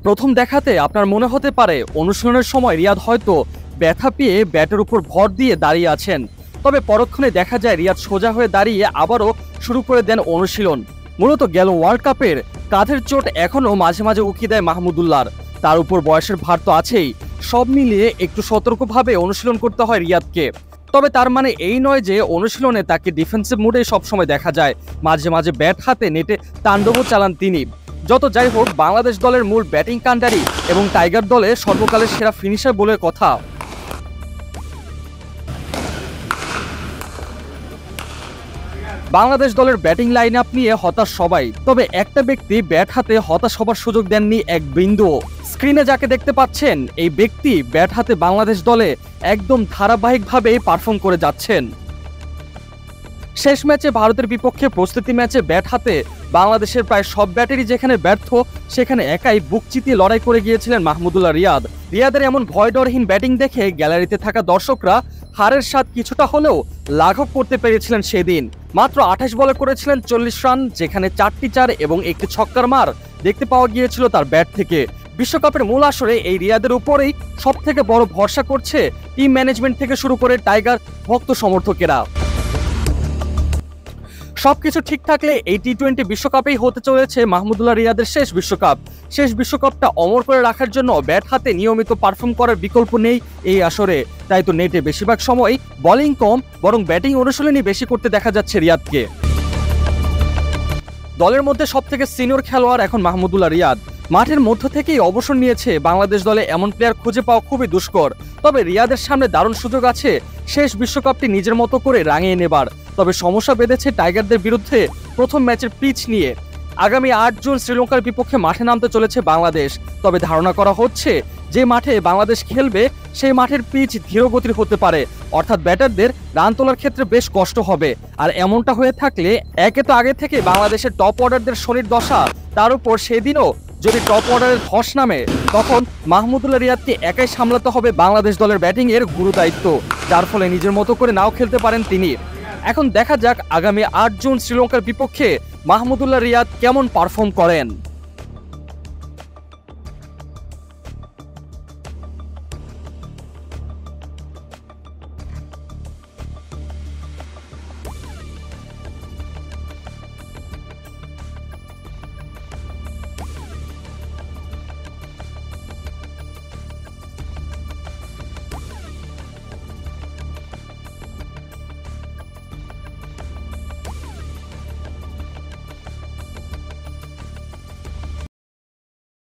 প্রথম দেখাতে আপনার মনে হতে পারে অনুশীলনের সময় রিয়াদ হয়তো ব্যথা পেয়ে ব্যাটের উপর ভর দিয়ে দাঁড়িয়ে আছেন, তবে পরক্ষণে দেখা যায় রিয়াদ সোজা হয়ে দাঁড়িয়ে আবারও শুরু করে দেন অনুশীলন। মূলত গেল ওয়ার্ল্ড কাপের কাঁধের চোট এখনও মাঝে মাঝে উকি দেয় মাহমুদুল্লাহর, তার উপর বয়সের ভার তো আছেই। সব মিলিয়ে একটু সতর্কভাবে অনুশীলন করতে হয় রিয়াদকে। তবে তার মানে এই নয় যে অনুশীলনে তাকে ডিফেন্সিভ মুডে সবসময় দেখা যায়, মাঝে মাঝে ব্যাট হাতে নেটে তাণ্ডবও চালান তিনি। যত যাই হোক, বাংলাদেশ দলের মূল ব্যাটিং কাণ্ডারি এবং টাইগার দলে সর্বকালের সেরা ফিনিশার বলে কথা। বাংলাদেশ দলের ব্যাটিং লাইন আপ নিয়ে হতাশ সবাই, তবে একটা ব্যক্তি ব্যাট হাতে হতাশ হবার সুযোগ দেননি এক বিন্দুও। স্ক্রিনে যাকে দেখতে পাচ্ছেন এই ব্যক্তি ব্যাট হাতে বাংলাদেশ দলে একদম ধারাবাহিকভাবে পারফর্ম করে যাচ্ছেন। শেষ ম্যাচে ভারতের বিপক্ষে প্রস্তুতি ম্যাচে ব্যাট হাতে বাংলাদেশের প্রায় সব ব্যাটারি যেখানে ব্যর্থ, সেখানে একাই বুক চিতিয়ে লড়াই করে গিয়েছিলেন মাহমুদুল্লাহ রিয়াদ। রিয়াদের এমন ভয়ডরহীন ব্যাটিং দেখে গ্যালারিতে থাকা দর্শকরা হারের স্বাদ কিছুটা হলেও লাঘব করতে পেরেছিলেন সেদিন। মাত্র 28 বলে করেছিলেন 40 রান, যেখানে 4টি 4 এবং একটি ছক্কার মার দেখতে পাওয়া গিয়েছিল তার ব্যাট থেকে। বিশ্বকাপের মূল আসরে এই রিয়াদের উপরেই সবথেকে বড় ভরসা করছে টিম ম্যানেজমেন্ট থেকে শুরু করে টাইগার ভক্ত সমর্থকেরা। সবকিছু ঠিক থাকলে এই টি-20 বিশ্বকাপেই হতে চলেছে মাহমুদুল্লাহ রিয়াদের শেষ বিশ্বকাপ। শেষ বিশ্বকাপটা অমর করে রাখার জন্য ব্যাট হাতে নিয়মিত পারফর্ম করার বিকল্প নেই এই আসরে। তাই তো নেটে বেশিরভাগ সময় বোলিং কম বরং ব্যাটিং অনুশীলনই বেশি করতে দেখা যাচ্ছে রিয়াদকে। দলের মধ্যে সবথেকে সিনিয়র খেলোয়াড় এখন মাহমুদুল্লাহ রিয়াদ। মাঠের মধ্য থেকেই অবসর নিয়েছে। বাংলাদেশ দলে এমন প্লেয়ার খুঁজে পাওয়া খুবই দুষ্কর। তবে রিয়াদের সামনে দারুণ সুযোগ আছে শেষ বিশ্বকাপটি নিজের মতো করে রাঙিয়ে নেবার। তবে সমস্যা বেঁধেছে টাইগারদের বিরুদ্ধে প্রথম ম্যাচের পিচ নিয়ে। আগামী 8 জুন শ্রীলঙ্কার বিপক্ষে মাঠে নামতে চলেছে বাংলাদেশ। তবে ধারণা করা হচ্ছে যে মাঠে বাংলাদেশ খেলবে সেই মাঠের পিচ ধীরগতির হতে পারে, অর্থাৎ ব্যাটারদের রান তোলার ক্ষেত্রে বেশ কষ্ট হবে। আর এমনটা হয়ে থাকলে একে তো আগে থেকে বাংলাদেশের টপ অর্ডারদের শনির দশা, তার উপর সেদিনও যদি টপ অর্ডারের ধস নামে, তখন মাহমুদুল্লাহ রিয়াদকে একাই সামলাতে হবে বাংলাদেশ দলের ব্যাটিং এর গুরু দায়িত্ব, যার ফলে নিজের মতো করে নাও খেলতে পারেন তিনি। এখন দেখা যাক আগামী 8 জুন শ্রীলঙ্কার বিপক্ষে মাহমুদুল্লাহ রিয়াদ কেমন পারফর্ম করেন।